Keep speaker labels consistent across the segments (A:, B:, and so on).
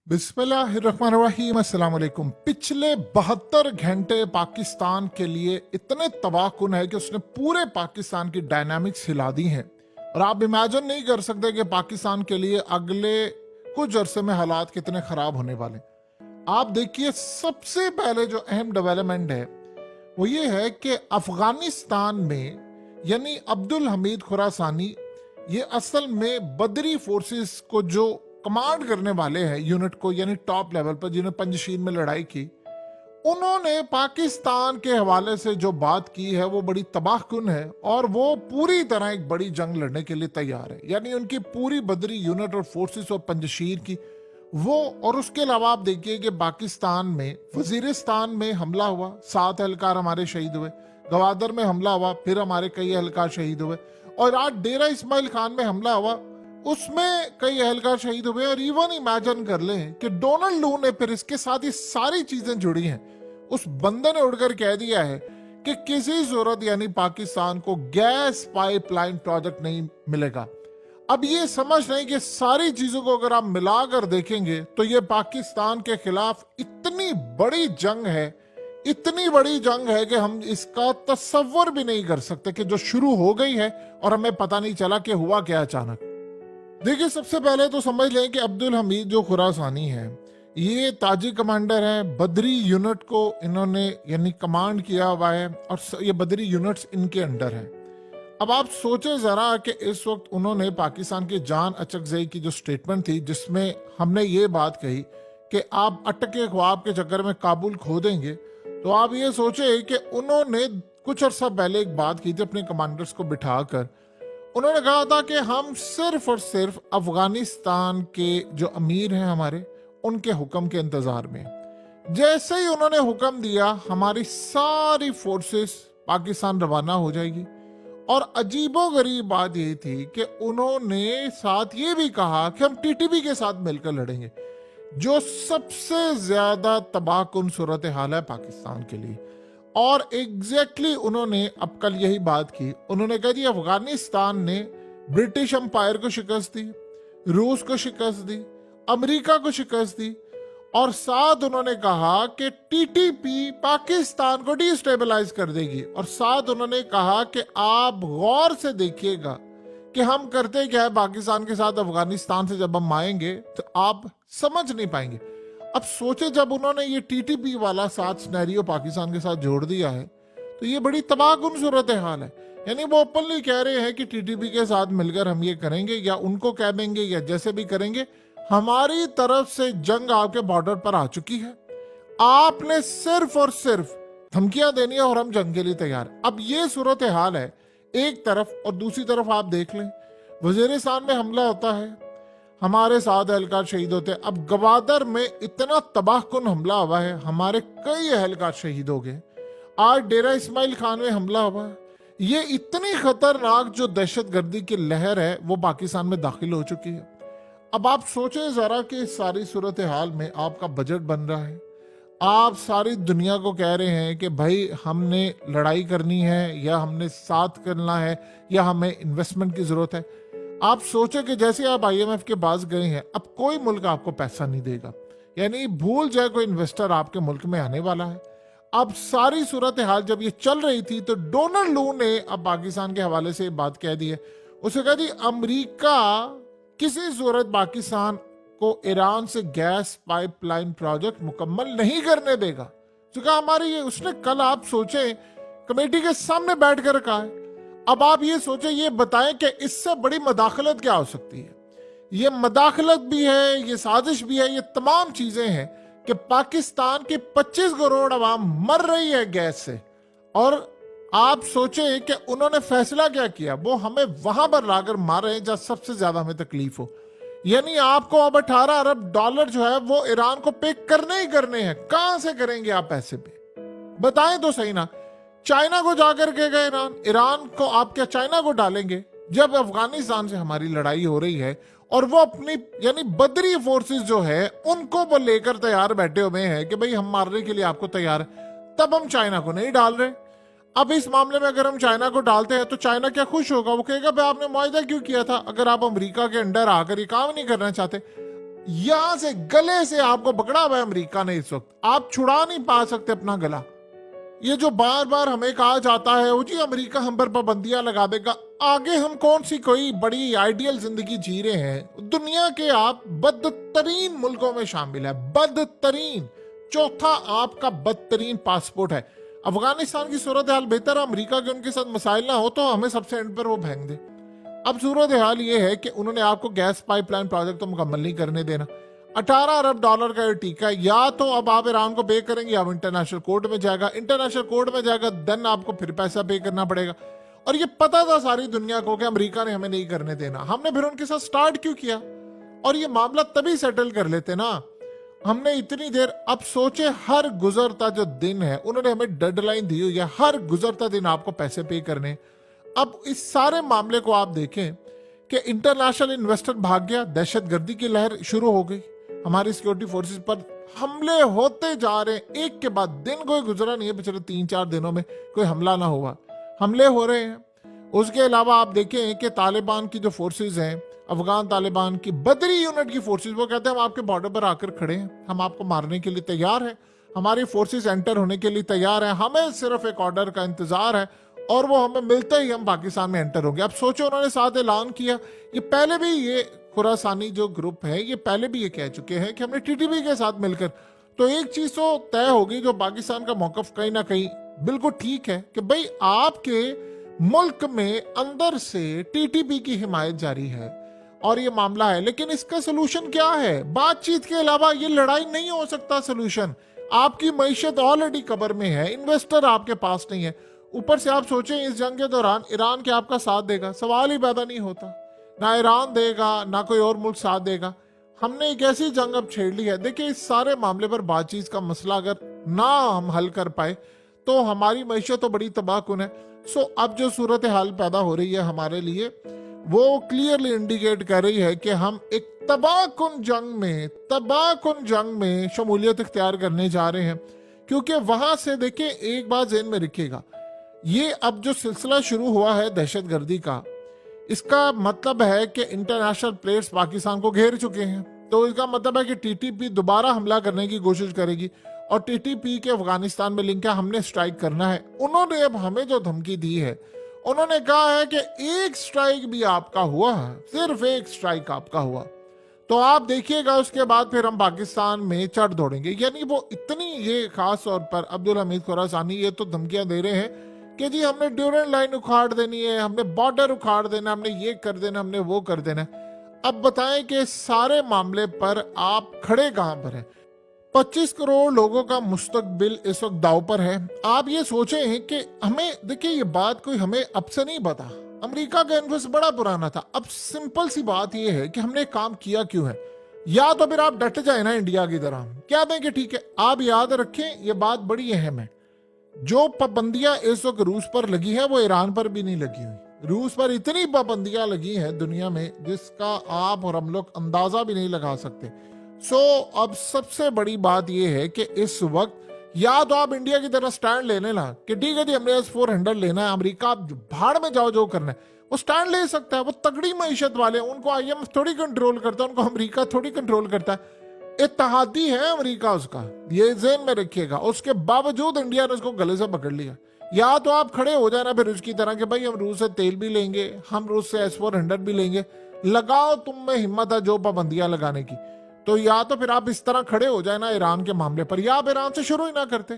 A: बिस्मिल्लाहिर्रहमानिर्रहीम, अस्सलाम वालेकुम। पिछले 72 घंटे पाकिस्तान के लिए इतने तबाहकुन है कि उसने पूरे पाकिस्तान की डायनामिक्स हिला दी हैं। और आप इमेजिन नहीं कर सकते कि पाकिस्तान के लिए अगले कुछ अरसे में हालात कितने खराब होने वाले। आप देखिए, सबसे पहले जो अहम डेवलपमेंट है वो ये है कि अफगानिस्तान में यानी अब्दुल हमीद खुरासानी ये असल में बदरी फोर्सेस को जो कमांड करने वाले हैं यूनिट को, यानी टॉप लेवल पर जिन्होंने पंजशीन में लड़ाई की, उन्होंने पाकिस्तान के हवाले से जो बात की है वो बड़ी तबाहकुन है और वो पूरी तरह एक बड़ी जंग लड़ने के लिए तैयार है। यानी उनकी पूरी बदरी यूनिट और फोर्सेस और पंजशीर की वो। और उसके अलावा आप देखिए कि पाकिस्तान में वजीरिस्तान में हमला हुआ, 7 एहलकार हमारे शहीद हुए। गवादर में हमला हुआ, फिर हमारे कई एहलकार शहीद हुए। और आज डेरा इस्माइल खान में हमला हुआ, उसमें कई एहलकार शहीद हुए। और इवन इमेजिन कर लें कि डोनाल्ड लू ने, फिर इसके साथ ये सारी चीजें जुड़ी हैं, उस बंदे ने उड़कर कह दिया है कि किसी सूरत यानी पाकिस्तान को गैस पाइपलाइन प्रोजेक्ट नहीं मिलेगा। अब ये समझ लें कि सारी चीजों को अगर आप मिलाकर देखेंगे तो ये पाकिस्तान के खिलाफ इतनी बड़ी जंग है, इतनी बड़ी जंग है कि हम इसका तस्वर भी नहीं कर सकते कि जो शुरू हो गई है और हमें पता नहीं चला कि हुआ क्या अचानक। देखिए, सबसे पहले तो समझ लें कि अब्दुल हमीद जो खुरासानी है ये ताजी कमांडर है। बदरी यूनिट को इन्होंने यानी कमांड किया हुआ है और ये बदरी यूनिट्स इनके अंडर है। अब आप सोचे जरा कि इस वक्त उन्होंने पाकिस्तान की जान अचकजई की जो स्टेटमेंट थी, जिसमें हमने ये बात कही कि आप अटके ख्वाब के चक्कर में काबुल खो देंगे, तो आप ये सोचे कि उन्होंने कुछ अर्सा पहले एक बात की थी अपने कमांडर्स को बिठाकर। उन्होंने कहा था कि हम सिर्फ और सिर्फ अफगानिस्तान के जो अमीर हैं हमारे, उनके हुक्म के इंतजार में। जैसे ही उन्होंने हुक्म दिया, हमारी सारी फोर्सेस पाकिस्तान रवाना हो जाएगी। और अजीबो गरीब बात ये थी कि उन्होंने साथ ये भी कहा कि हम टीटीपी के साथ मिलकर लड़ेंगे, जो सबसे ज्यादा तबाहकुन सूरत हाल है पाकिस्तान के लिए। और एग्जैक्टली उन्होंने अब कल यही बात की। उन्होंने कहा जी, अफगानिस्तान ने ब्रिटिश अंपायर को शिकस्त दी, रूस को शिकस्त दी, अमेरिका को शिकस्त दी, और साथ उन्होंने कहा कि टीटीपी पाकिस्तान को डिस्टेबलाइज कर देगी। और साथ उन्होंने कहा कि आप गौर से देखिएगा कि हम करते क्या है पाकिस्तान के साथ। अफगानिस्तान से जब हम आएंगे तो आप समझ नहीं पाएंगे। अब सोचे, जब उन्होंने ये टीटीपी वाला साथ सिनेरियो पाकिस्तान के साथ जोड़ दिया है तो ये बड़ी तबाहकुन सूरत हाल है। यानी वो ओपनली कह रहे हैं कि टीटीपी के साथ मिलकर हम ये करेंगे, या उनको कह देंगे, या जैसे भी करेंगे, हमारी तरफ से जंग आपके बॉर्डर पर आ चुकी है। आपने सिर्फ और सिर्फ धमकियां देनी है और हम जंग के लिए तैयार। अब ये सूरत हाल है एक तरफ, और दूसरी तरफ आप देख लें वजीरिस्तान में हमला होता है, हमारे 7 एहलकार शहीद होते हैं। अब गवादर में इतना तबाहकुन हमला हुआ है, हमारे कई एहलकार शहीद हो गए। आज डेरा इस्माइल खान में हमला हुआ है। ये इतनी खतरनाक जो दहशतगर्दी की लहर है वो पाकिस्तान में दाखिल हो चुकी है। अब आप सोचे जरा कि इस सारी सूरत हाल में आपका बजट बन रहा है, आप सारी दुनिया को कह रहे हैं कि भाई हमने लड़ाई करनी है, या हमने साथ करना है, या हमें इन्वेस्टमेंट की जरूरत है। आप सोचे कि जैसे आप आईएमएफ के पास गए हैं, अब कोई मुल्क आपको पैसा नहीं देगा, यानी भूल जाए कोई इन्वेस्टर आपके मुल्क में आने वाला है। अब सारी सूरत हाल जब ये चल रही थी तो डोनाल्ड लू ने अब पाकिस्तान के हवाले से बात कह दी है। उसे कहा जी, अमेरिका किसी सूरत पाकिस्तान को ईरान से गैस पाइपलाइन प्रोजेक्ट मुकम्मल नहीं करने देगा। तो कहा हमारी ये, उसने कल आप सोचे कमेटी के सामने बैठकर कहा है। अब आप ये सोचे, ये बताएं कि इससे बड़ी मदाखलत क्या हो सकती है। ये मदाखलत भी है, ये साजिश भी है, ये तमाम चीजें हैं कि पाकिस्तान की 25 करोड़ आवाम मर रही है गैस से। और आप सोचे कि उन्होंने फैसला क्या किया, वो हमें वहां पर लाकर मार रहे हैं जहां सबसे ज्यादा हमें तकलीफ हो। यानी आपको अब 18 अरब डॉलर जो है वो ईरान को पे करने ही करने हैं। कहां से करेंगे आप पैसे पे, बताएं तो सही ना। चाइना को जाकर के गए ईरान को आप क्या चाइना को डालेंगे, जब अफगानिस्तान से हमारी लड़ाई हो रही है और वो अपनी यानी बदरी फोर्सेस जो है उनको वो लेकर तैयार बैठे हुए हैं कि भाई हम मारने के लिए आपको तैयार है, तब हम चाइना को नहीं डाल रहे। अब इस मामले में अगर हम चाइना को डालते हैं तो चाइना क्या खुश होगा, वो कहेगा भाई आपने मुआहदा क्यों किया था अगर आप अमेरिका के अंडर आकर ये काम नहीं करना चाहते। यहां से गले से आपको पकड़ा हुआ है अमेरिका ने इस वक्त, आप छुड़ा नहीं पा सकते अपना गला। ये जो बार बार हमें कहा जाता है वो जी अमेरिका हम पर पाबंदियां लगा देगा, आगे हम कौन सी कोई बड़ी आइडियल जिंदगी जी रहे हैं? दुनिया के आप बदतरीन मुल्कों में शामिल है, बदतरीन, चौथा आपका बदतरीन पासपोर्ट है। अफगानिस्तान की सूरत हाल बेहतर है, अमेरिका के उनके साथ मसाइल ना हो तो हमें सबसे एंड पर वो फेंक दे। अब सूरत हाल ये है कि उन्होंने आपको गैस पाइपलाइन प्रोजेक्ट तो मुकम्मल नहीं करने देना। 18 अरब डॉलर का ये टीका है, या तो अब आप ईरान को पे करेंगे, अब इंटरनेशनल कोर्ट में जाएगा, इंटरनेशनल कोर्ट में जाएगा, देन आपको फिर पैसा पे करना पड़ेगा। और ये पता था सारी दुनिया को कि अमेरिका ने हमें नहीं करने देना, हमने फिर उनके साथ स्टार्ट क्यों किया? और ये मामला तभी सेटल कर लेते ना, हमने इतनी देर। अब सोचे हर गुजरता जो दिन है, उन्होंने हमें डेडलाइन दी हुई है, हर गुजरता दिन आपको पैसे पे करने। अब इस सारे मामले को आप देखें कि इंटरनेशनल इन्वेस्टर भाग गया, दहशतगर्दी की लहर शुरू हो गई, हमारी सिक्योरिटी फोर्सेस पर हमले होते जा रहे हैं, एक के बाद दिन कोई गुजरा नहीं है पिछले 3-4 दिनों में कोई हमला ना हुआ, हमले हो रहे हैं। उसके अलावा आप देखें कि तालिबान की जो फोर्सेस हैं, अफगान तालिबान की बदरी यूनिट की फोर्सेस, वो कहते हैं हम आपके बॉर्डर पर आकर खड़े हैं, हम आपको मारने के लिए तैयार हैं, हमारी फोर्सेस एंटर होने के लिए तैयार हैं, हमें सिर्फ एक ऑर्डर का इंतजार है और वो हमें मिलते ही हम पाकिस्तान में एंटर होंगे। अब सोचो उन्होंने साथ ऐलान किया, ये पहले भी ये खुरासानी जो ग्रुप है ये पहले भी ये कह चुके हैं कि हमने टीटीपी के साथ मिलकर, तो एक चीज तो तय होगी जो पाकिस्तान का मौकफ कहीं ना कहीं बिल्कुल ठीक है कि भाई आपके मुल्क में अंदर से टीटीपी की हिमायत जारी है और ये मामला है। लेकिन इसका सोल्यूशन क्या है? बातचीत के अलावा ये लड़ाई नहीं हो सकता सोल्यूशन। आपकी मईशत ऑलरेडी कब्र में है, इन्वेस्टर आपके पास नहीं है, ऊपर से आप सोचें इस जंग के दौरान ईरान के आपका साथ देगा, सवाल ही पैदा नहीं होता। ना ईरान देगा ना कोई और मुल्क साथ देगा। हमने एक ऐसी जंग अब छेड़ ली है। देखिए इस सारे मामले पर बातचीत का मसला अगर ना हम हल कर पाए तो हमारी मईशत तो बड़ी तबाहकुन है। सो अब जो सूरत हाल पैदा हो रही है हमारे लिए वो क्लियरली इंडिकेट कर रही है कि हम एक तबाहकुन जंग में शमूलियत इख्तियार करने जा रहे हैं। क्योंकि वहां से देखिए एक बात ज़हन में रखिएगा, ये अब जो सिलसिला शुरू हुआ है दहशतगर्दी का, इसका मतलब है कि इंटरनेशनल प्लेयर्स पाकिस्तान को घेर चुके हैं। तो इसका मतलब है कि टीटीपी दोबारा हमला करने की कोशिश करेगी और टीटीपी के अफगानिस्तान में लिंक है, हमने स्ट्राइक करना है। उन्होंने अब हमें जो धमकी दी है, उन्होंने कहा है कि एक स्ट्राइक भी आपका हुआ, सिर्फ एक स्ट्राइक आपका हुआ तो आप देखिएगा उसके बाद फिर हम पाकिस्तान में चढ़ दौड़ेंगे। यानी वो इतनी, ये खास तौर पर अब्दुल हमीद खुरासानी ये तो धमकियां दे रहे हैं कि जी हमने ड्यूरेंट लाइन उखाड़ देनी है, हमने बॉर्डर उखाड़ देना, हमने ये कर देना, हमने वो कर देना। अब बताएं कि सारे मामले पर आप खड़े कहां पर हैं? 25 करोड़ लोगों का मुस्तकबिल इस वक्त दाव पर है। आप ये सोचे हैं कि हमें, देखिए ये बात कोई हमें अब से नहीं पता, अमेरिका का इन्फ्लुएंस बड़ा पुराना था। अब सिंपल सी बात ये है कि हमने काम किया क्यों है। या तो फिर आप डट जाए ना इंडिया की तरह, क्या दें कि ठीक है। आप याद रखें ये बात बड़ी अहम है, जो पाबंदियां इस वक्त रूस पर लगी है वो ईरान पर भी नहीं लगी हुई। रूस पर इतनी पाबंदियां लगी हैं दुनिया में जिसका आप और हम लोग अंदाजा भी नहीं लगा सकते। सो अब सबसे बड़ी बात यह है कि इस वक्त या तो आप इंडिया की तरह स्टैंड ले लेना कि ठीक है जी हमने S-400 लेना है, अमेरिका आप भाड़ में जाओ, जो करना है वो स्टैंड ले सकता है। वो तगड़ी मईशत वाले, उनको IMF थोड़ी कंट्रोल करता है, उनको अमेरिका थोड़ी कंट्रोल करता है। इत्तेहादी है अमेरिका उसका, ये ज़हन में रखिएगा। उसके बावजूद इंडिया ने उसको गले से पकड़ लिया। या तो आप खड़े हो जाए ना फिर उसकी तरह कि भाई हम रूस से तेल भी लेंगे, हम रूस से S-400 भी लेंगे, लगाओ तुम में हिम्मत है जो पाबंदियां लगाने की। तो या तो फिर आप इस तरह खड़े हो जाए ना ईरान के मामले पर, या आप ईरान से शुरू ही ना करते।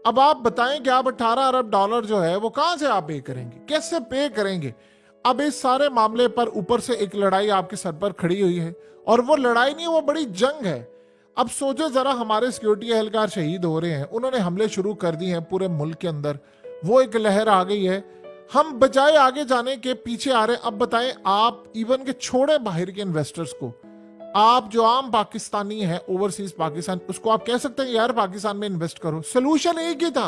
A: अब आप बताएं कि आप 18 अरब डॉलर जो है वो कहां से आप पे करेंगे, कैसे पे करेंगे? अब इस सारे मामले पर ऊपर से एक लड़ाई आपके सर पर खड़ी हुई है और वो लड़ाई नहीं, वो बड़ी जंग है। अब सोचो जरा, हमारे सिक्योरिटी एहलकार शहीद हो रहे हैं, उन्होंने हमले शुरू कर दिए हैं पूरे मुल्क के अंदर, वो एक लहर आ गई है, हम बजाय आगे जाने के पीछे आ रहे हैं। अब बताएं आप इवन के छोड़े बाहर के इन्वेस्टर्स को, आप जो आम पाकिस्तानी है, ओवरसीज पाकिस्तान, उसको आप कह सकते हैं यार पाकिस्तान में इन्वेस्ट करो। सोल्यूशन एक ही था,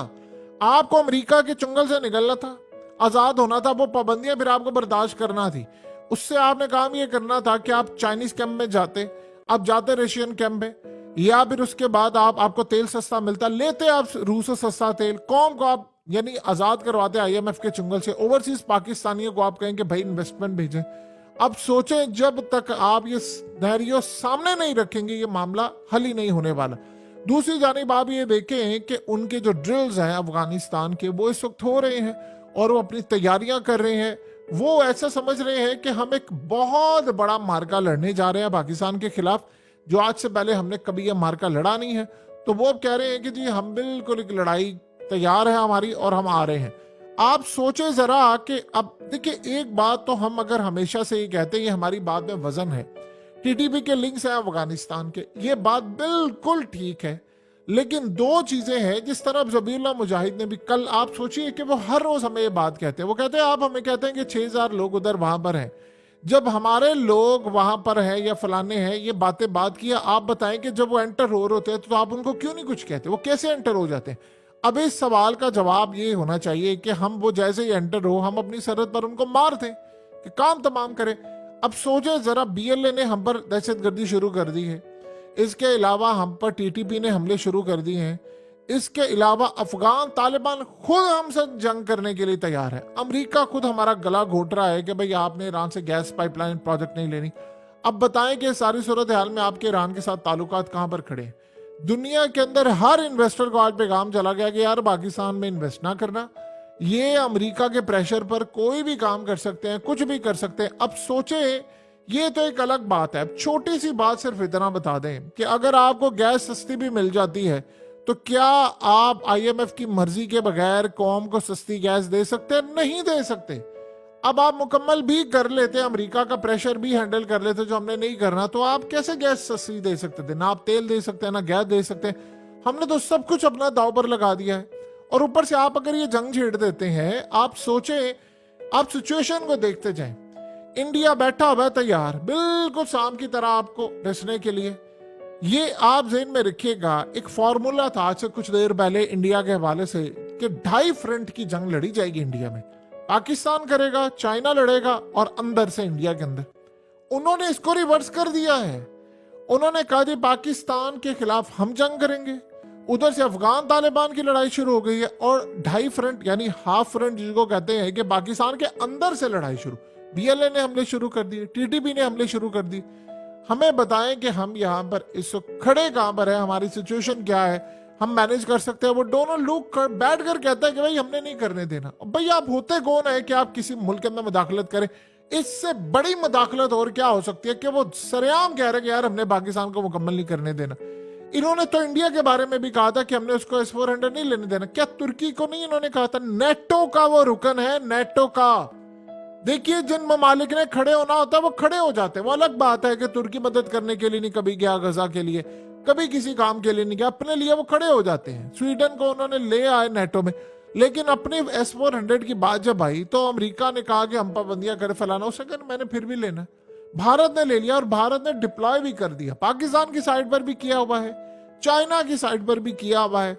A: आपको अमेरिका के चंगल से निकलना था, आजाद होना था, वो पाबंदियां फिर आपको बर्दाश्त करना थी। उससे आपने काम ये करना था कि आप चाइनीज कैंप में जाते, आप जाते रशियन कैंप में, या फिर उसके बाद आपको तेल सस्ता मिलता, लेते आप रूस से सस्ता तेल, कौम को आप यानी आजाद करवाते IMF के चुंगल से। ओवरसीज पाकिस्तानियों को आप कहें कि भाई इन्वेस्टमेंट भेजें, अब सोचें, जब तक आप ये सिनेरियो सामने नहीं रखेंगे ये मामला हल ही नहीं होने वाला। दूसरी जानिब आप ये देखें कि उनके जो ड्रिल्स हैं अफगानिस्तान के वो इस वक्त हो रहे हैं और वो अपनी तैयारियां कर रहे हैं। वो ऐसा समझ रहे हैं कि हम एक बहुत बड़ा मार्का लड़ने जा रहे हैं पाकिस्तान के खिलाफ, जो आज से पहले हमने कभी यह मार्का लड़ा नहीं है। तो वो कह रहे हैं कि जी हम बिल्कुल एक लड़ाई तैयार है हमारी और हम आ रहे हैं। आप सोचे जरा कि अब देखिए, एक बात तो हम अगर हमेशा से ये कहते हैं, ये हमारी बात में वजन है, टीटीपी के लिंक्स हैं अफगानिस्तान के, ये बात बिल्कुल ठीक है। लेकिन दो चीजें हैं, जिस तरह जबीउल्लाह मुजाहिद ने भी कल, आप सोचिए कि वो हर रोज हमें ये बात कहते हैं। वो कहते हैं आप हमें कहते हैं कि 6000 लोग उधर वहां पर हैं, जब हमारे लोग वहां पर हैं या फलाने हैं, ये बातें बात किया, आप बताएं कि जब वो एंटर हो रहे होते हैं तो आप उनको क्यों नहीं कुछ कहते, वो कैसे एंटर हो जाते हैं? अब इस सवाल का जवाब ये होना चाहिए कि हम वो जैसे ही एंटर हो हम अपनी सरहद पर उनको मार दें कि काम तमाम करें। अब सोचे जरा, बीएलए ने हम पर दहशतगर्दी शुरू कर दी है, इसके अलावा हम पर टीटीपी ने हमले शुरू कर दिए हैं, इसके अलावा अफगान तालिबान खुद हमसे जंग करने के लिए तैयार है। अमेरिका खुद हमारा गला घोट रहा है कि भाई आपने ईरान से गैस पाइपलाइन प्रोजेक्ट नहीं लेनी। अब बताएं कि सारी सूरत हाल में आपके ईरान के साथ ताल्लुकात कहां पर खड़े हैं? दुनिया के अंदर हर इन्वेस्टर को आज पैगाम चला गया कि यार पाकिस्तान में इन्वेस्ट ना करना, ये अमेरिका के प्रेशर पर कोई भी काम कर सकते हैं, कुछ भी कर सकते हैं। अब सोचे, ये तो एक अलग बात है। अब छोटी सी बात सिर्फ इतना बता दें कि अगर आपको गैस सस्ती भी मिल जाती है तो क्या आप आईएमएफ की मर्जी के बगैर कौम को सस्ती गैस दे सकते हैं? नहीं दे सकते। अब आप मुकम्मल भी कर लेते, अमेरिका का प्रेशर भी हैंडल कर लेते, जो हमने नहीं करना, तो आप कैसे गैस सस्ती दे सकते थे? ना आप तेल दे सकते हैं, ना गैस दे सकते हैं। हमने तो सब कुछ अपना दांव पर लगा दिया है। और ऊपर से आप अगर ये जंग छेड़ देते हैं, आप सोचें, आप सिचुएशन को देखते जाएं। इंडिया बैठा हुआ है तैयार, बिल्कुल शाम की तरह आपको डसने के लिए। ये आप ज़हन में रखिएगा, एक फॉर्मूला था आज से कुछ देर पहले इंडिया के हवाले से कि 2.5 फ्रंट की जंग लड़ी जाएगी इंडिया में। पाकिस्तान करेगा, चाइना लड़ेगा और अंदर से इंडिया के अंदर। उन्होंने इसको रिवर्स कर दिया है। उन्होंने कहा जी पाकिस्तान के खिलाफ हम जंग करेंगे, उधर से अफगान तालिबान की लड़ाई शुरू हो गई है, और 2.5 फ्रंट यानी हाफ फ्रंट जिसको कहते हैं कि पाकिस्तान के अंदर से लड़ाई शुरू। बीएलए ने हमले शुरू कर दिए, टीटीपी ने हमले शुरू कर दिए। हमें बताएं कि हम यहाँ पर इस वक्त खड़े कहां पर है, हमारी सिचुएशन क्या है, हम मैनेज कर सकते हैं? वो दोनों लोग बैठ कर कहते हैं कि भाई हमने नहीं करने देना। भाई आप होते कौन है कि आप किसी मुल्क के अंदर मुदाखलत करें? इससे बड़ी मुदाखलत और क्या हो सकती है कि वो सरेआम कह रहे कि यार हमने पाकिस्तान को मुकम्मल नहीं करने देना। इन्होंने तो इंडिया के बारे में भी कहा था कि हमने उसको S-400 नहीं लेने देना। क्या तुर्की को नहीं इन्होंने कहा था? नेटो का वो रुकन है, नेटो का। देखिए, जिन ममालिक ने खड़े होना होता है वो खड़े हो जाते हैं। वो अलग बात है कि तुर्की मदद करने के लिए नहीं कभी गया, गजा के लिए कभी किसी काम के लिए नहीं गया, अपने लिए वो खड़े हो जाते हैं। स्वीडन को उन्होंने ले आए नेटो में, लेकिन अपनी S-400 की बात जब आई तो अमेरिका ने कहा कि हम पाबंदियां करें फलाना, उसे कहने मैंने फिर भी लेना। भारत ने ले लिया और भारत ने डिप्लॉय भी कर दिया, पाकिस्तान की साइड पर भी किया हुआ है, चाइना की साइड पर भी किया हुआ है।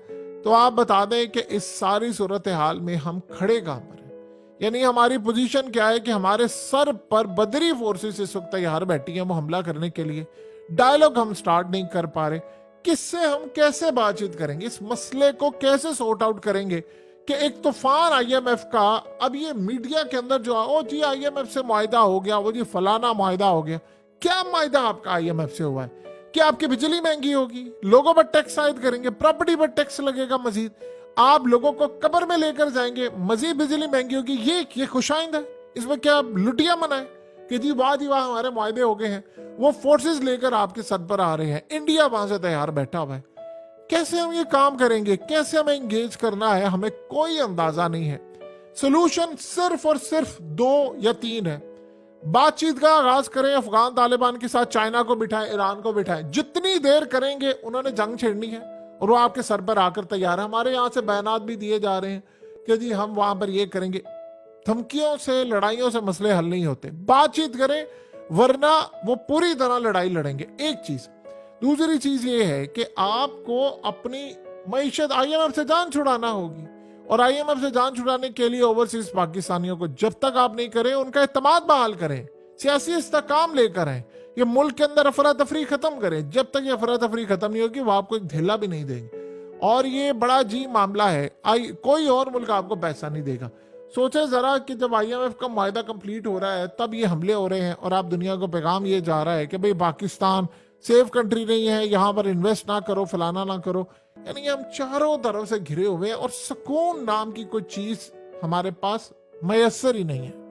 A: तो आप बता दें कि इस सारी सूरत हाल में हम खड़े कहां पर हैं? यानी हमारी पोजीशन क्या है कि हमारे सर पर बदरी फोर्सेस इस वक्त तैयार बैठी हैं वो हमला करने के लिए। डायलॉग हम स्टार्ट नहीं कर पा रहे। किससे हम कैसे बातचीत करेंगे, इस मसले को कैसे सॉर्ट आउट करेंगे कि एक तूफान आईएमएफ का अब ये मीडिया के अंदर जो ओ जी आईएमएफ से मुआहिदा हो गया, वो जी फलाना मुआहिदा हो गया। क्या मुआहिदा आपका आईएमएफ से हुआ है? कि आपकी बिजली महंगी होगी, लोगों पर टैक्स आयद करेंगे, प्रॉपर्टी पर टैक्स लगेगा, मजीद आप लोगों को कब्र में लेकर जाएंगे, मजीद बिजली महंगी होगी। ये खुशाइंद है? इसमें क्या लुटिया मनाए कि जी वाह हमारे मुआहदे हो गए हैं? वो फोर्सेस लेकर आपके सर पर आ रहे हैं, इंडिया वहां से तैयार बैठा हुआ है। कैसे हम ये काम करेंगे, कैसे हमें एंगेज करना है, हमें कोई अंदाजा नहीं है। सोल्यूशन सिर्फ और सिर्फ 2 या 3 है। बातचीत का आगाज करें अफगान तालिबान के साथ, चाइना को बिठाएं, ईरान को बिठाएं। जितनी देर करेंगे उन्होंने जंग छेड़नी है और वो आपके सर पर आकर तैयार है। हमारे यहाँ से बयानात भी दिए जा रहे हैं कि जी हम वहां पर ये करेंगे। धमकियों से, लड़ाइयों से मसले हल नहीं होते। बातचीत करें, वरना वो पूरी तरह लड़ाई लड़ेंगे। एक चीज। दूसरी चीज ये है कि आपको अपनी मईशत आईएमएफ से जान छुड़ाना होगी, और आईएमएफ से जान छुड़ाने के लिए ओवरसीज पाकिस्तानियों को जब तक आप नहीं करें, उनका इत्तेमाद बहाल करें, सियासी इस्तेकाम लेकर आए, ये मुल्क के अंदर अफरा तफरी खत्म करें। जब तक ये अफरा तफरी खत्म नहीं होगी वो आपको एक ढीला भी नहीं देंगे। और ये बड़ा जी मामला है, कोई और मुल्क आपको पैसा नहीं देगा। सोचे जरा कि जब आईएमएफ का मायदा कंप्लीट हो रहा है तब ये हमले हो रहे हैं और आप दुनिया को पैगाम ये जा रहा है कि भाई पाकिस्तान सेफ कंट्री नहीं है, यहाँ पर इन्वेस्ट ना करो, फलाना ना करो। यानी हम चारों तरफ से घिरे हुए हैं और सुकून नाम की कोई चीज हमारे पास मयसर ही नहीं है।